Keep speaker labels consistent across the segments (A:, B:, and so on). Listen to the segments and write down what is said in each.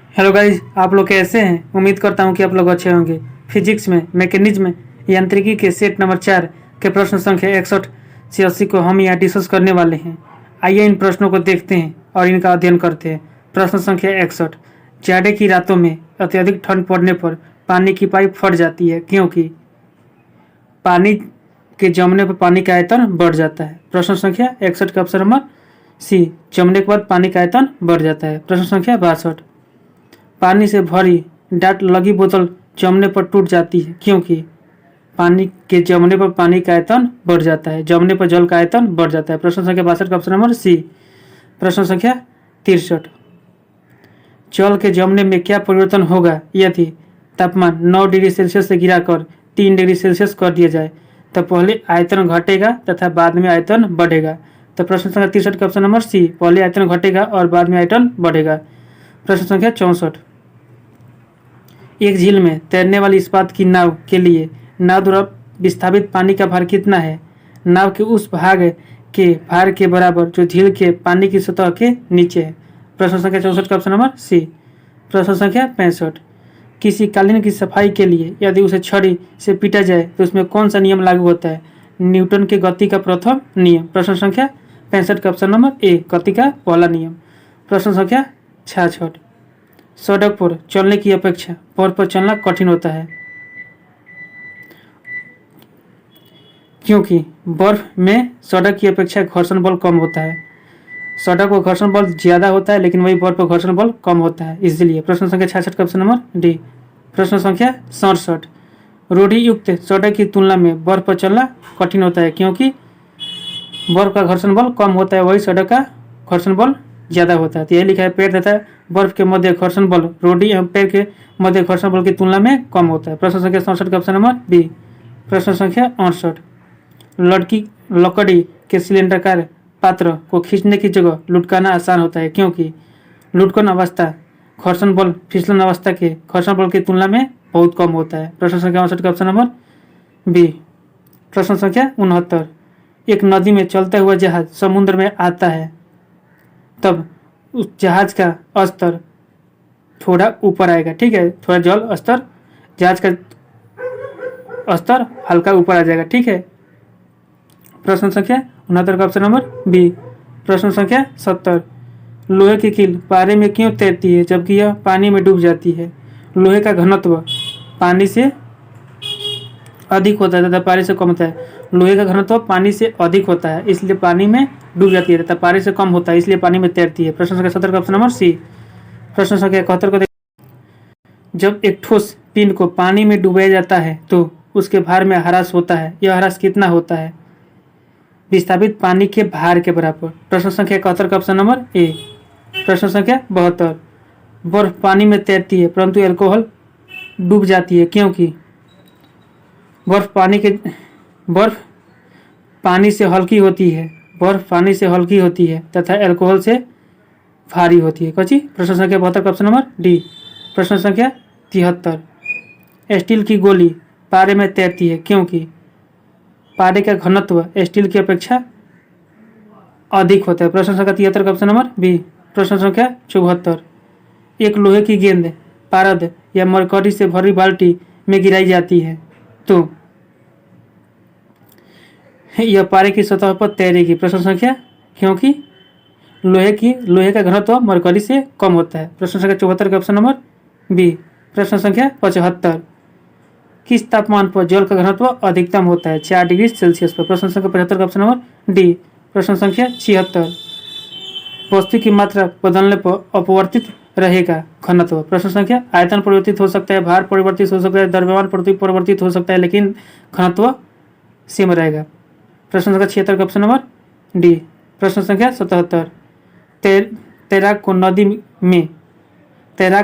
A: Hello guys, आप लोग कैसे हैं। उम्मीद करता हूं कि आप लोग अच्छे होंगे। फिजिक्स में मैकेनिज्म यांत्रिकी के सेट नंबर 4 के प्रश्न संख्या 61 से 80 को हम यहाँ डिस्कस करने वाले हैं। आइए इन प्रश्नों को देखते हैं और इनका अध्ययन करते हैं। प्रश्न संख्या 61। जाड़े की रातों में अत्यधिक ठंड पड़ने पर पानी की पाइप फट जाती है क्योंकि पानी के जमने पर पानी का आयतन बढ़ जाता है। प्रश्न संख्या 61 का ऑप्शन नंबर सी, जमने के बाद पानी का आयतन बढ़ जाता है। प्रश्न संख्या 62। पानी से भरी डाट लगी बोतल जमने पर टूट जाती है क्योंकि पानी के जमने पर पानी का आयतन बढ़ जाता है, जमने पर जल का आयतन बढ़ जाता है। प्रश्न संख्या 62 का ऑप्शन नंबर सी। प्रश्न संख्या 63। जल के जमने में क्या परिवर्तन होगा यदि तापमान 9 डिग्री सेल्सियस से गिराकर 3 डिग्री सेल्सियस कर दिया जाए? तो पहले आयतन घटेगा तथा बाद में आयतन बढ़ेगा। तो प्रश्न संख्या 63 का ऑप्शन नंबर सी, पहले आयतन घटेगा और बाद में आयतन बढ़ेगा। प्रश्न संख्या 64। एक झील में तैरने वाली इस्पात की नाव के लिए नाव द्वारा विस्थापित पानी का भार कितना है? नाव के उस भाग के भार के बराबर जो झील के पानी की सतह के नीचे है। प्रश्न संख्या 64 का ऑप्शन नंबर सी। प्रश्न संख्या 65। किसी कालीन की सफाई के लिए यदि उसे छड़ी से पीटा जाए तो उसमें कौन सा नियम लागू होता है? न्यूटन के गति का प्रथम नियम। प्रश्न संख्या 65 का ऑप्शन नंबर ए, गति का पहला नियम। प्रश्न संख्या 66। सड़क पर चलने की अपेक्षा बर्फ पर चलना कठिन होता है क्योंकि बर्फ में सड़क की अपेक्षा घर्षण बल कम होता है। सड़क पर घर्षण बल ज्यादा होता है लेकिन वही बर्फ पर घर्षण बल कम होता है, इसलिए। प्रश्न संख्या 66 का ऑप्शन नंबर डी। प्रश्न संख्या 67। रोडी युक्त सड़क की तुलना में बर्फ पर चलना कठिन होता है क्योंकि बर्फ का घर्षण बल कम होता है, वही सड़क का घर्षण बल ज्यादा होता है। तो यही लिखा है, पेड़ तथा बर्फ के मध्य घर्षण बल रोडी एवं पेड़ के मध्य घर्षण बल की तुलना में कम होता है। प्रश्न संख्या 67 का ऑप्शन नंबर बी। प्रश्न संख्या 68। लकड़ी के सिलेंडरकार पात्र को खींचने की जगह लुढ़काना आसान होता है क्योंकि लुढ़कन अवस्था घर्षण बल फिसलन अवस्था के घर्षण बल की तुलना में बहुत कम होता है। प्रश्न संख्या 68 का ऑप्शन नंबर बी। प्रश्न संख्या 69। एक नदी में चलता हुआ जहाज समुद्र में आता है तब उस जहाज का स्तर थोड़ा ऊपर आएगा, ठीक है, थोड़ा जल स्तर, जहाज का स्तर हल्का ऊपर आ जाएगा, ठीक है। प्रश्न संख्या 69 का ऑप्शन नंबर बी। प्रश्न संख्या 70। लोहे की कील पारे में क्यों तैरती है जबकि यह पानी में डूब जाती है? लोहे का घनत्व पानी से अधिक होता है तथा पानी से कम होता है। लोहे का घनत्व पानी से अधिक होता है इसलिए पानी में डूब जाती है तथा पानी से कम होता है इसलिए पानी में तैरती है। प्रश्न संख्या 70 का ऑप्शन नंबर सी। प्रश्न संख्या 71 को जब एक ठोस पिंड को पानी में डुबाया जाता है तो उसके भार में ह्रास होता है, यह ह्रास कितना होता है? विस्थापित पानी के भार के बराबर। प्रश्न संख्या 71 का ऑप्शन नंबर ए। प्रश्न संख्या 72। बर्फ पानी में तैरती है परंतु एल्कोहल डूब जाती है क्योंकि बर्फ पानी से हल्की होती है, बर्फ पानी से हल्की होती है तथा अल्कोहल से भारी होती है। कौची? प्रश्न संख्या 72 का ऑप्शन नंबर डी। प्रश्न संख्या 73। स्टील की गोली पारे में तैरती है क्योंकि पारे का घनत्व स्टील की अपेक्षा अधिक होता है। प्रश्न संख्या 73 का ऑप्शन नंबर बी। प्रश्न संख्या 74। एक लोहे की गेंद पारद या मरकरी से भरी बाल्टी में गिराई जाती है तो यह पारे की सतह पर तैरेगी। प्रश्न संख्या क्योंकि लोहे का घनत्व मरकरी से कम होता है। प्रश्न संख्या 74 का ऑप्शन नंबर बी। प्रश्न संख्या 75। किस तापमान पर जल का घनत्व अधिकतम होता है? 4 डिग्री सेल्सियस पर। प्रश्न संख्या 75 का ऑप्शन नंबर डी। प्रश्न संख्या 76। वस्तु की मात्रा बदलने पर अपवर्तित रहेगा घनत्व। प्रश्न संख्या आयतन परिवर्तित हो सकता है, भार परिवर्तित हो सकता है, द्रव्यमान परिवर्तित हो सकता है लेकिन घनत्व सेम रहेगा। प्रश्न संख्या 76 का ऑप्शन नंबर डी। प्रश्न संख्या 77। तैराक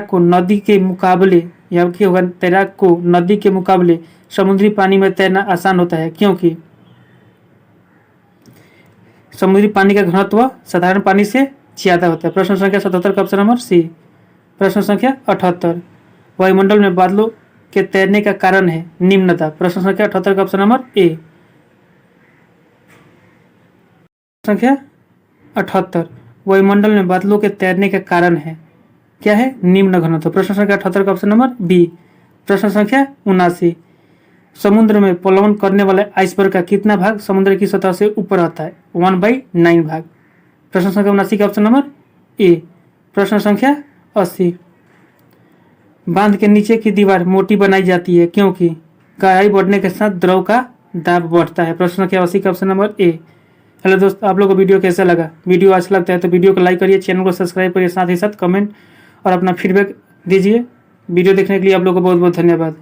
A: को नदी के मुकाबले या क्या होगा, तैराक को नदी के मुकाबले समुद्री पानी में तैरना आसान होता है क्योंकि समुद्री पानी का घनत्व साधारण पानी से ज्यादा होता है। प्रश्न संख्या 77 का ऑप्शन नंबर सी। प्रश्न संख्या 78। वायुमंडल में बादलों के तैरने का कारण है निम्नता। प्रश्न संख्या 78 का ऑप्शन नंबर ए। संख्या 78। वायुमंडल में बादलों के तैरने का कारण है क्या है? निम्न घनत्व। प्रश्न संख्या 78 का ऑप्शन नंबर बी। प्रश्न संख्या 79, समुद्र में प्लवन करने वाले आइसबर्ग का कितना भाग समुद्र की सतह से ऊपर आता है? 1/9 भाग। प्रश्न संख्या 79 का ऑप्शन नंबर ए। प्रश्न संख्या 80, बांध के नीचे की दीवार मोटी बनाई जाती है क्योंकि गहराई बढ़ने के साथ द्रव का दाब बढ़ता है। प्रश्न संख्या 80 का ऑप्शन नंबर ए। हेलो दोस्त, आप लोगों को वीडियो कैसा लगा? वीडियो अच्छा लगता है तो वीडियो को लाइक करिए, चैनल को सब्सक्राइब करिए, साथ ही साथ कमेंट और अपना फीडबैक दीजिए। वीडियो देखने के लिए आप लोगों को बहुत बहुत धन्यवाद।